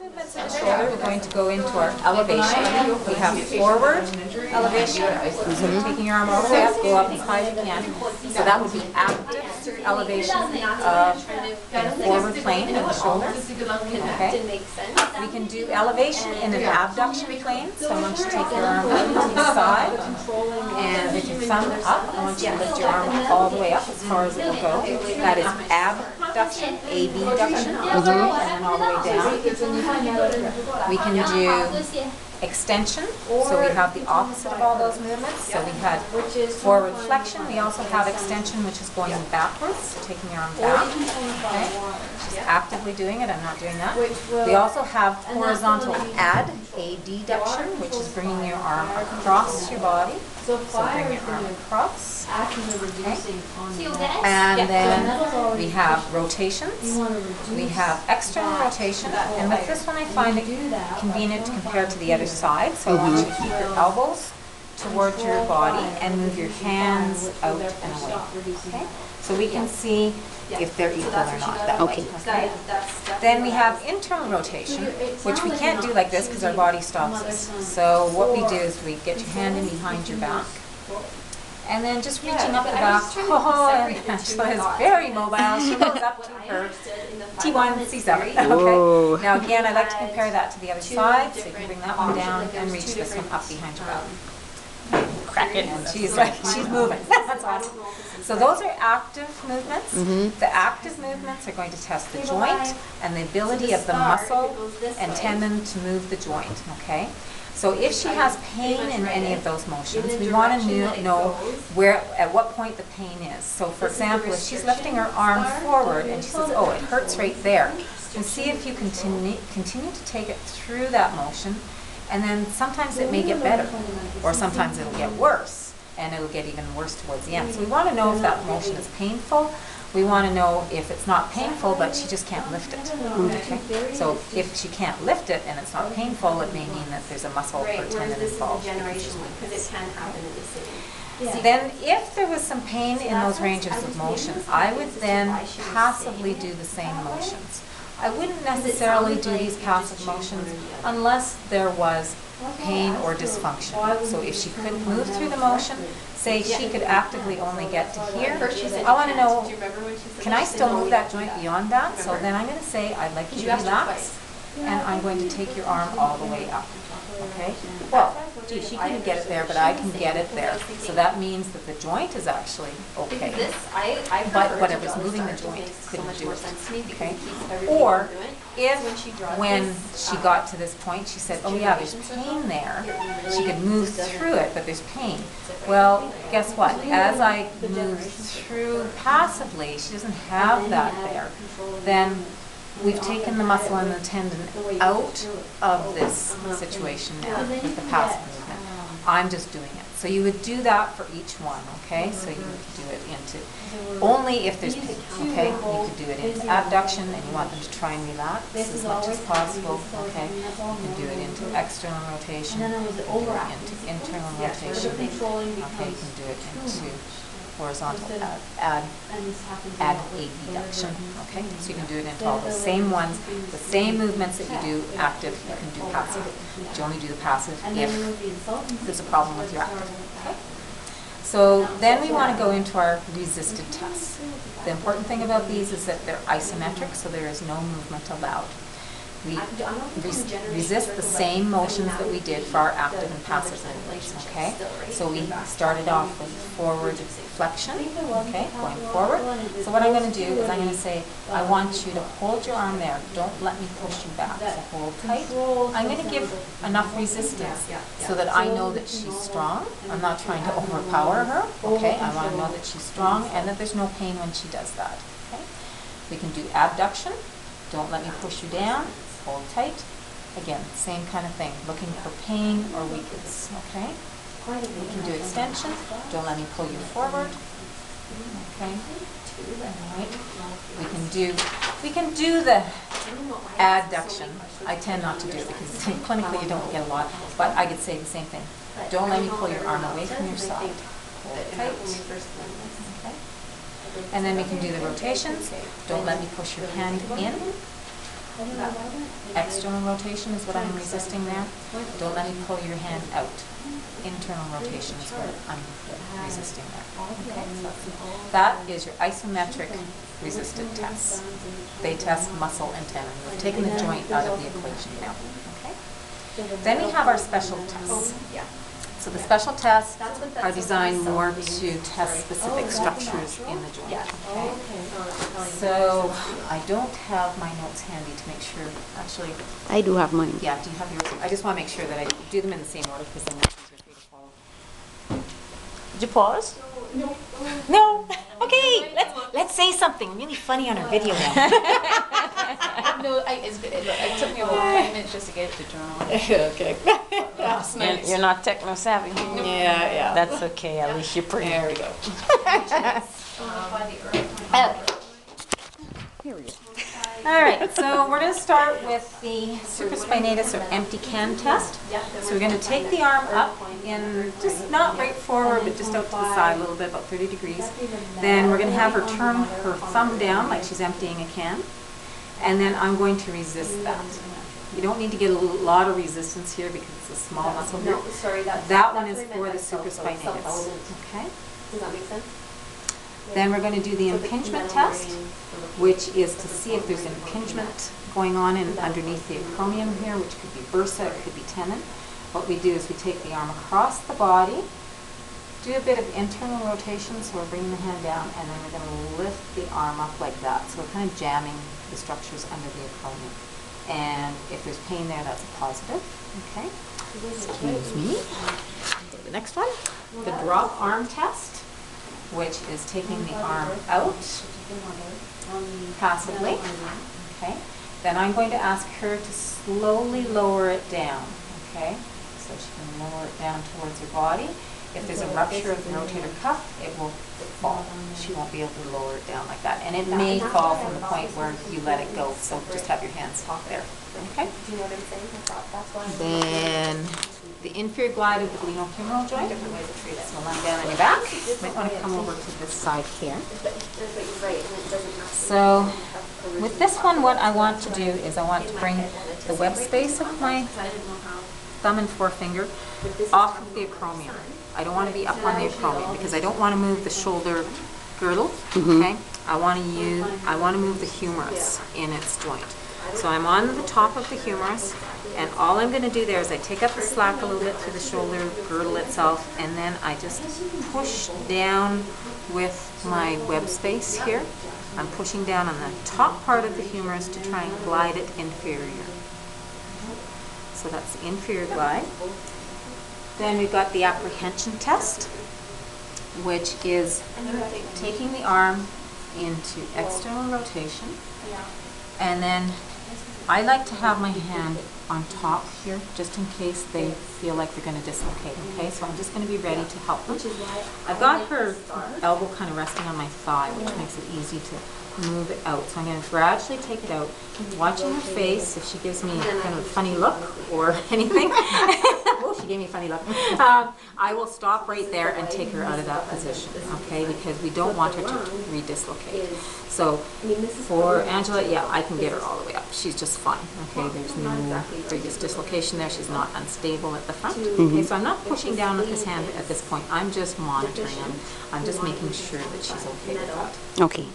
movements of the shoulder, we're going to go into our elevation. We have forward elevation, so taking your arm all the way up, go up as high as you can. So that would be active elevation of the forward plane of the shoulder. Okay. We can do elevation in an abduction plane. So I want you to take your arm out to the side, and with your thumb up, I want you to lift your arm all the way up as far as it will go. That is abduction, abduction, and then all the way down. We can do extension, so we have the opposite of all those movements. So we had forward flexion, we also have extension, which is going backwards, so taking your arm back. Okay. She's actively doing it, I'm not doing that. We also have horizontal adduction, which is bringing your arm across your body. So bring your arm across. Okay. And then we have rotations. We have external rotation, and with this one I find it convenient to compare to the other side. So I want you to keep your elbows towards your body and move your hands out and away. Okay? So we can see if they're equal or not that way. Okay. Then we have internal rotation, which we can't do like this because our body stops us. So what we do is we get your hand in behind your back, and then just reaching up the back. Oh, and Angela is very mobile. She goes up to her T1, C7. Okay. Now again, I like to compare that to the other side, so you can bring that one down and reach this one up behind your back. Crack it, and she's moving. That's awesome. So those are active movements. The active movements are going to test the joint and the ability of the muscle and tendon to move the joint. Okay. So if she has pain in any of those motions, we want to know at what point the pain is. So for example, if she's lifting her arm forward and she says, oh, it hurts right there, and see if you continue to take it through that motion, and then sometimes it may get better, or sometimes it'll get worse, and it'll get even worse towards the end. So we want to know if that motion is painful. We want to know if it's not painful, but she just can't lift it. Okay? So if she can't lift it and it's not painful, it may mean that there's a muscle or tendon involved. Then if there was some pain in those ranges of motion, I would then passively do the same motions. I wouldn't necessarily do these passive motions unless there was pain or dysfunction. So if she couldn't move through the motion, say she could actively only get to here, I want to know, can I still move that joint beyond that? So then I'm going to say, I'd like you to relax, and I'm going to take your arm all the way up. Okay? Well, gee, she couldn't get it there, but I can get it there. So that means that the joint is actually okay. But whatever's moving the joint couldn't do it. Okay? Or if when she got to this point, she said, oh yeah, there's pain there. She could move through it, but there's pain. Well, guess what? As I move through passively, she doesn't have that there. Then we've taken the muscle and the tendon out of this situation now with the passive movement. I'm just doing it. So you would do that for each one, okay? So you would do it into, only if there's pain, okay? You could do it into abduction, and you want them to try and relax as much as possible, okay? You can do it into external rotation, you can do it into internal rotation, okay? You can do it into horizontal adduction, okay? So you can do it into all the same ones, the same movements that you do active, you can do passive. But you only do the passive if there's a problem with your active, okay? So then we want to go into our resisted tests. The important thing about these is that they're isometric, so there is no movement allowed. We resist the same motions that we did for our active and passive movements, okay? So we started off with forward flexion, okay, going forward. So what I'm going to do is I'm going to say, I want you to hold your arm there. Don't let me push you back. So hold tight. I'm going to give enough resistance so that I know that she's strong. I'm not trying to overpower her, okay? I want to know that she's strong and that there's no pain when she does that, okay? We can do abduction. Don't let me push you down. Hold tight. Again, same kind of thing. Looking for pain or weakness, okay? We can do extension. Don't let me pull you forward. Okay. Right. We can do the adduction. I tend not to do it because clinically you don't get a lot, but I could say the same thing. Don't let me pull your arm away from your side. Hold tight. Okay. And then we can do the rotations. Don't let me push your hand in. External rotation is what I'm resisting there. Don't let me pull your hand out. Internal rotation is what I'm resisting there. Okay, so that is your isometric resisted test. They test muscle and tendon. We've taken the joint out of the equation now. Okay. Then we have our special tests. So the special tests are designed more to test specific structures in the joint. Okay. So I don't have my notes handy to make sure. Actually, I do have mine. yeah. Do you have yours? I just want to make sure that I do them in the same order because then it's easier for you to follow. Did you pause? No. No. Okay. Let's say something really funny on our video now. No, it took me about 5 minutes just to get it to draw. Okay. That's nice. You're not techno savvy. Yeah. That's okay. At least you're pretty. There we go. Here we go. All right, so we're going to start with the supraspinatus or empty can test. So we're going to take the arm up in just not right forward, but just out to the side a little bit, about 30 degrees. Then we're going to have her turn her thumb down like she's emptying a can. And then I'm going to resist that. You don't need to get a lot of resistance here because it's a small muscle here. That one is for the supraspinatus. Okay? Does that make sense? Then we're going to do the impingement test, which is to see if there's impingement going on underneath the acromion here, which could be bursa, it could be tendon. What we do is we take the arm across the body, do a bit of internal rotation, so we're bringing the hand down, and then we're going to lift the arm up like that. So we're kind of jamming the structures under the acromion. And if there's pain there, that's a positive. Okay. Excuse me. The next one, the drop arm test, which is taking the arm out passively. Okay. Then I'm going to ask her to slowly lower it down. Okay. So she can lower it down towards her body. If there's a rupture of the rotator cuff, it will fall. She won't be able to lower it down like that. And it may fall from the point where you let it go. So just have your hands there. Okay? Do you know what I'm saying? That's why. Then the inferior glide of the glenohumeral joint. So lying down on your back. You might want to come over to this side here. So with this one, what I want to do is I want to bring the web space of my thumb and forefinger off of the acromion. I don't want to be up on the acromion because I don't want to move the shoulder girdle. Okay, I want to move the humerus in its joint. So I'm on the top of the humerus, and all I'm going to do there is I take up the slack a little bit through the shoulder girdle itself, and then I just push down with my web space here. I'm pushing down on the top part of the humerus to try and glide it inferior. So that's the inferior glide. Then we've got the apprehension test, which is taking the arm into external rotation. And then I like to have my hand on top here, just in case they feel like they're going to dislocate. Okay, so I'm just going to be ready to help them. I've got her elbow kind of resting on my thigh, which makes it easy to move it out. So I'm going to gradually take it out, watching her face. If she gives me kind of a funny look or anything, oh, she gave me a funny look, I will stop right there and take her out of that position, okay, because we don't want her to re-dislocate. So for Angela, yeah, I can get her all the way up. She's just fine, okay, there's no previous dislocation there. She's not unstable at the front. Okay, so I'm not pushing down with this hand at this point. I'm just monitoring them. I'm just making sure that she's okay with that. Okay.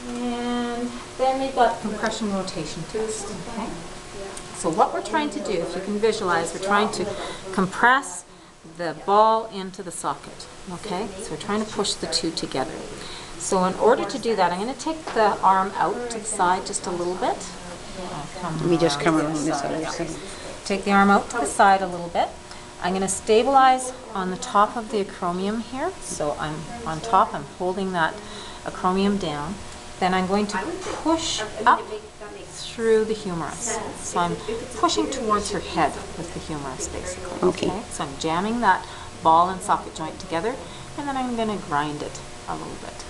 And then we've got compression rotation test. Okay. So what we're trying to do, if you can visualize, we're trying to compress the ball into the socket. Okay. So we're trying to push the two together. So in order to do that, I'm going to take the arm out to the side just a little bit. Let me just come around this other side. Take the arm out to the side a little bit. I'm going to stabilize on the top of the acromion here. So I'm on top, I'm holding that acromion down. Then I'm going to push up through the humerus. So I'm pushing towards her head with the humerus, basically. Okay. So I'm jamming that ball and socket joint together, and then I'm going to grind it a little bit,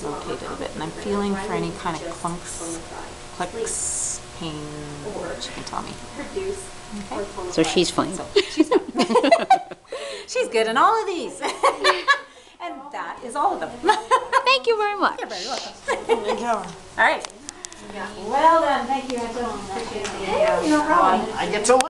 rotate it a bit, and I'm feeling for any kind of clunks, clicks, pain, which you can tell me. Okay. So she's fine. So she's fine. She's good in all of these. And that is all of them. Thank you very much. You're very welcome. All right. Well done, thank you, Angela. Appreciate the, No problem. I get so